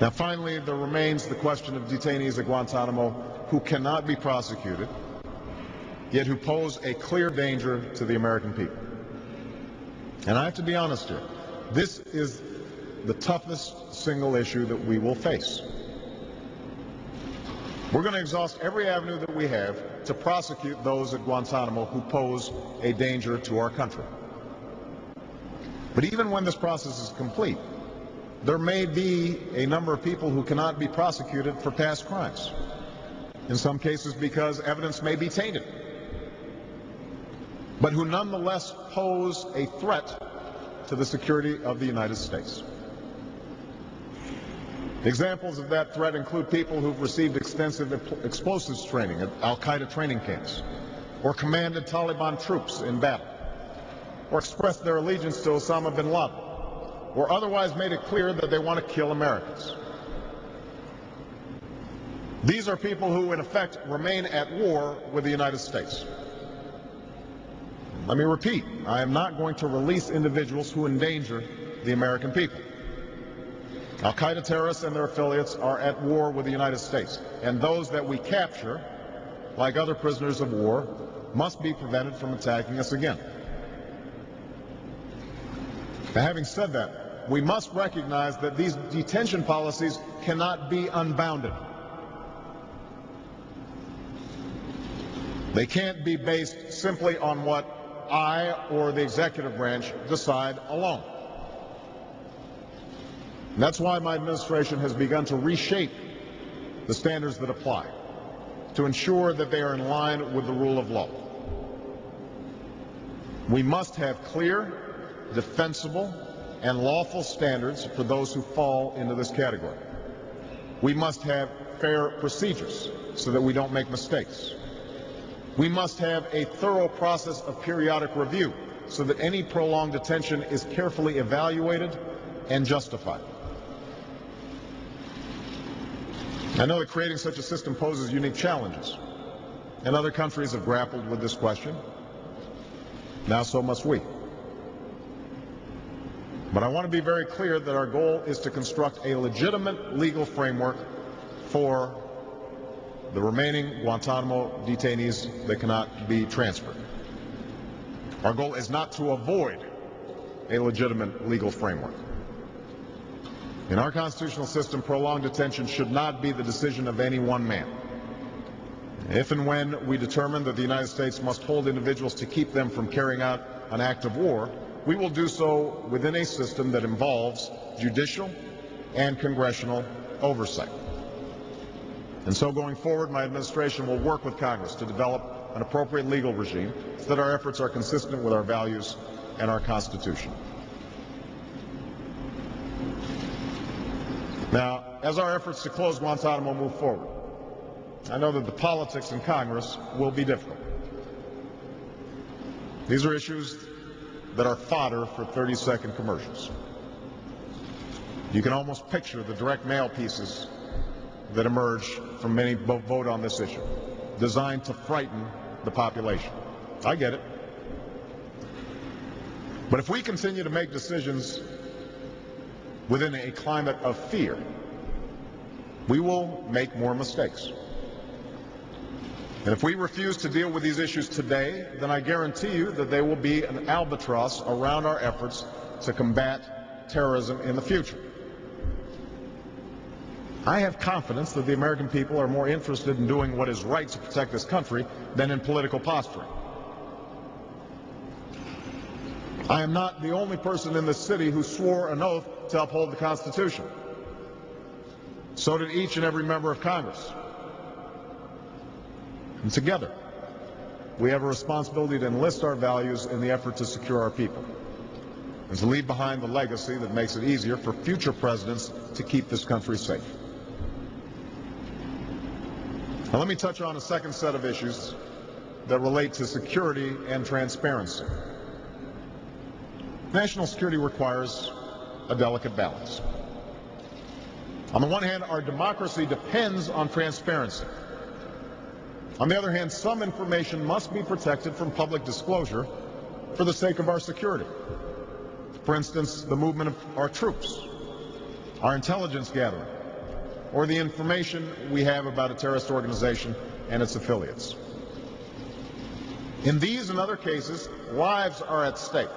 Now, finally, there remains the question of detainees at Guantanamo who cannot be prosecuted, yet who pose a clear danger to the American people. And I have to be honest here, this is the toughest single issue that we will face. We're going to exhaust every avenue that we have to prosecute those at Guantanamo who pose a danger to our country. But even when this process is complete, there may be a number of people who cannot be prosecuted for past crimes. In some cases because evidence may be tainted, but who nonetheless pose a threat to the security of the United States. Examples of that threat include people who've received extensive explosives training at al-Qaeda training camps, or commanded Taliban troops in battle, or expressed their allegiance to Osama bin Laden, or otherwise made it clear that they want to kill Americans. These are people who, in effect, remain at war with the United States. Let me repeat, I am not going to release individuals who endanger the American people. Al-Qaeda terrorists and their affiliates are at war with the United States, and those that we capture, like other prisoners of war, must be prevented from attacking us again. Now, having said that, we must recognize that these detention policies cannot be unbounded. They can't be based simply on what I or the executive branch decide alone. And that's why my administration has begun to reshape the standards that apply to ensure that they are in line with the rule of law. We must have clear, defensible, and lawful standards for those who fall into this category. We must have fair procedures so that we don't make mistakes. We must have a thorough process of periodic review so that any prolonged detention is carefully evaluated and justified. I know that creating such a system poses unique challenges, and other countries have grappled with this question. Now so must we. But I want to be very clear that our goal is to construct a legitimate legal framework for the remaining Guantanamo detainees that cannot be transferred. Our goal is not to avoid a legitimate legal framework. In our constitutional system, prolonged detention should not be the decision of any one man. If and when we determine that the United States must hold individuals to keep them from carrying out an act of war, we will do so within a system that involves judicial and congressional oversight. And so going forward, my administration will work with Congress to develop an appropriate legal regime so that our efforts are consistent with our values and our Constitution. Now, as our efforts to close Guantanamo move forward, I know that the politics in Congress will be difficult. These are issues that are fodder for 30-second commercials. You can almost picture the direct mail pieces that emerge from many vote on this issue, designed to frighten the population. I get it. But if we continue to make decisions within a climate of fear, we will make more mistakes. And if we refuse to deal with these issues today, then I guarantee you that they will be an albatross around our efforts to combat terrorism in the future. I have confidence that the American people are more interested in doing what is right to protect this country than in political posturing. I am not the only person in this city who swore an oath to uphold the Constitution. So did each and every member of Congress. And together, we have a responsibility to enlist our values in the effort to secure our people, and to leave behind the legacy that makes it easier for future presidents to keep this country safe. Now let me touch on a second set of issues that relate to security and transparency. National security requires a delicate balance. On the one hand, our democracy depends on transparency. On the other hand, some information must be protected from public disclosure for the sake of our security. For instance, the movement of our troops, our intelligence gathering, or the information we have about a terrorist organization and its affiliates. In these and other cases, lives are at stake.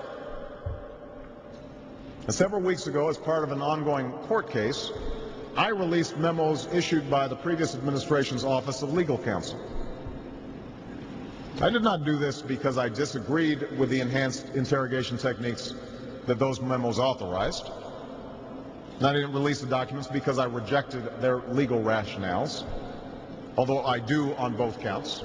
And several weeks ago, as part of an ongoing court case, I released memos issued by the previous administration's Office of Legal Counsel. I did not do this because I disagreed with the enhanced interrogation techniques that those memos authorized. And I didn't release the documents because I rejected their legal rationales, although I do on both counts.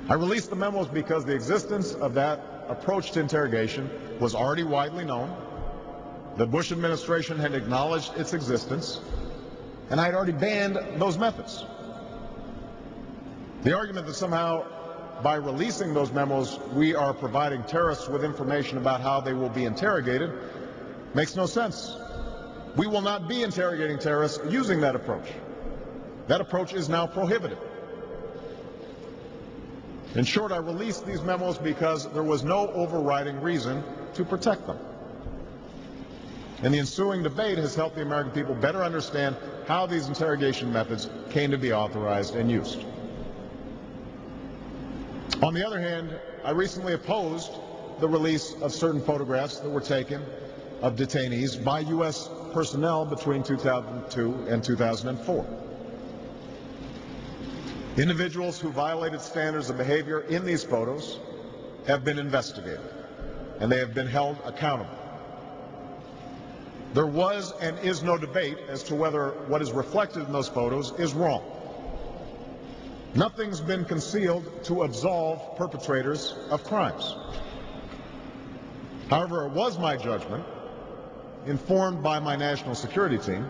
I released the memos because the existence of that approach to interrogation was already widely known. The Bush administration had acknowledged its existence, and I had already banned those methods. The argument that somehow by releasing those memos we are providing terrorists with information about how they will be interrogated makes no sense. We will not be interrogating terrorists using that approach. That approach is now prohibited. In short, I released these memos because there was no overriding reason to protect them. And the ensuing debate has helped the American people better understand how these interrogation methods came to be authorized and used. On the other hand, I recently opposed the release of certain photographs that were taken of detainees by U.S. personnel between 2002 and 2004. Individuals who violated standards of behavior in these photos have been investigated, and they have been held accountable. There was and is no debate as to whether what is reflected in those photos is wrong. Nothing's been concealed to absolve perpetrators of crimes. However, it was my judgment, informed by my national security team,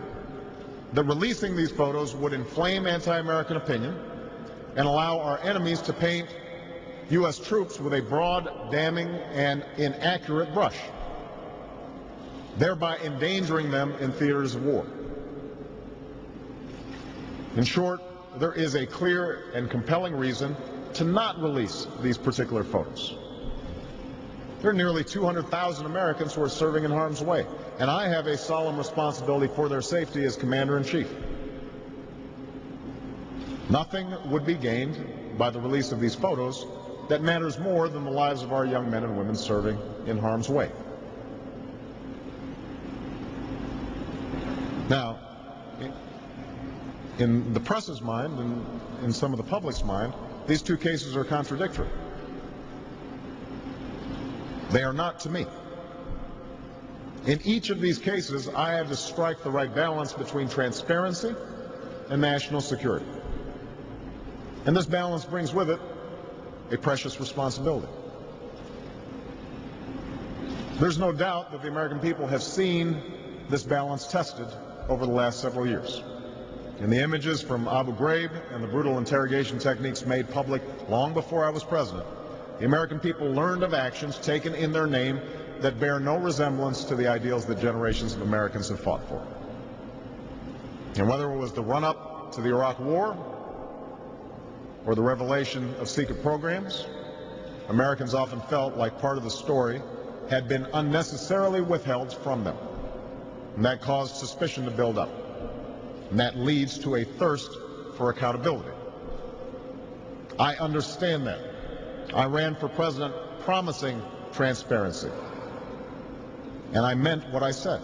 that releasing these photos would inflame anti-American opinion and allow our enemies to paint U.S. troops with a broad, damning, and inaccurate brush, thereby endangering them in theaters of war. In short, there is a clear and compelling reason to not release these particular photos. There are nearly 200,000 Americans who are serving in harm's way, and I have a solemn responsibility for their safety as Commander-in-Chief. Nothing would be gained by the release of these photos that matters more than the lives of our young men and women serving in harm's way. Now, in the press's mind and in some of the public's mind, these two cases are contradictory. They are not to me. In each of these cases, I had to strike the right balance between transparency and national security. And this balance brings with it a precious responsibility. There's no doubt that the American people have seen this balance tested over the last several years. In the images from Abu Ghraib and the brutal interrogation techniques made public long before I was president, the American people learned of actions taken in their name that bear no resemblance to the ideals that generations of Americans have fought for. And whether it was the run-up to the Iraq War or the revelation of secret programs, Americans often felt like part of the story had been unnecessarily withheld from them. And that caused suspicion to build up. And that leads to a thirst for accountability. I understand that. I ran for president promising transparency. And I meant what I said.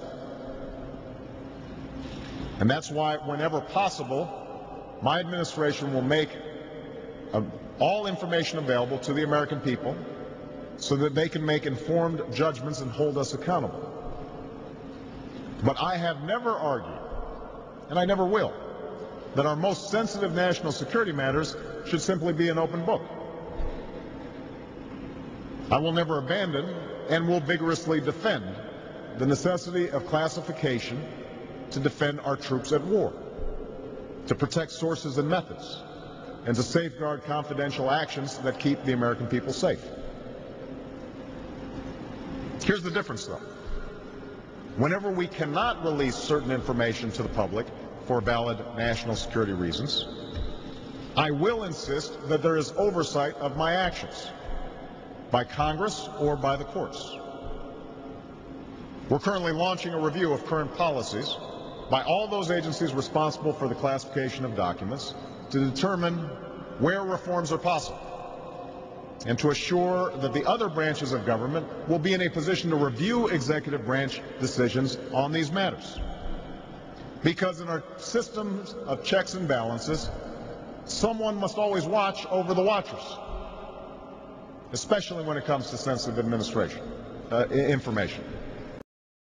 And that's why, whenever possible, my administration will make all information available to the American people so that they can make informed judgments and hold us accountable. But I have never argued, and I never will, that our most sensitive national security matters should simply be an open book. I will never abandon and will vigorously defend the necessity of classification to defend our troops at war, to protect sources and methods, and to safeguard confidential actions that keep the American people safe. Here's the difference, though. Whenever we cannot release certain information to the public for valid national security reasons, I will insist that there is oversight of my actions by Congress or by the courts. We're currently launching a review of current policies by all those agencies responsible for the classification of documents to determine where reforms are possible and to assure that the other branches of government will be in a position to review executive branch decisions on these matters. Because in our systems of checks and balances, someone must always watch over the watchers, especially when it comes to sensitive information.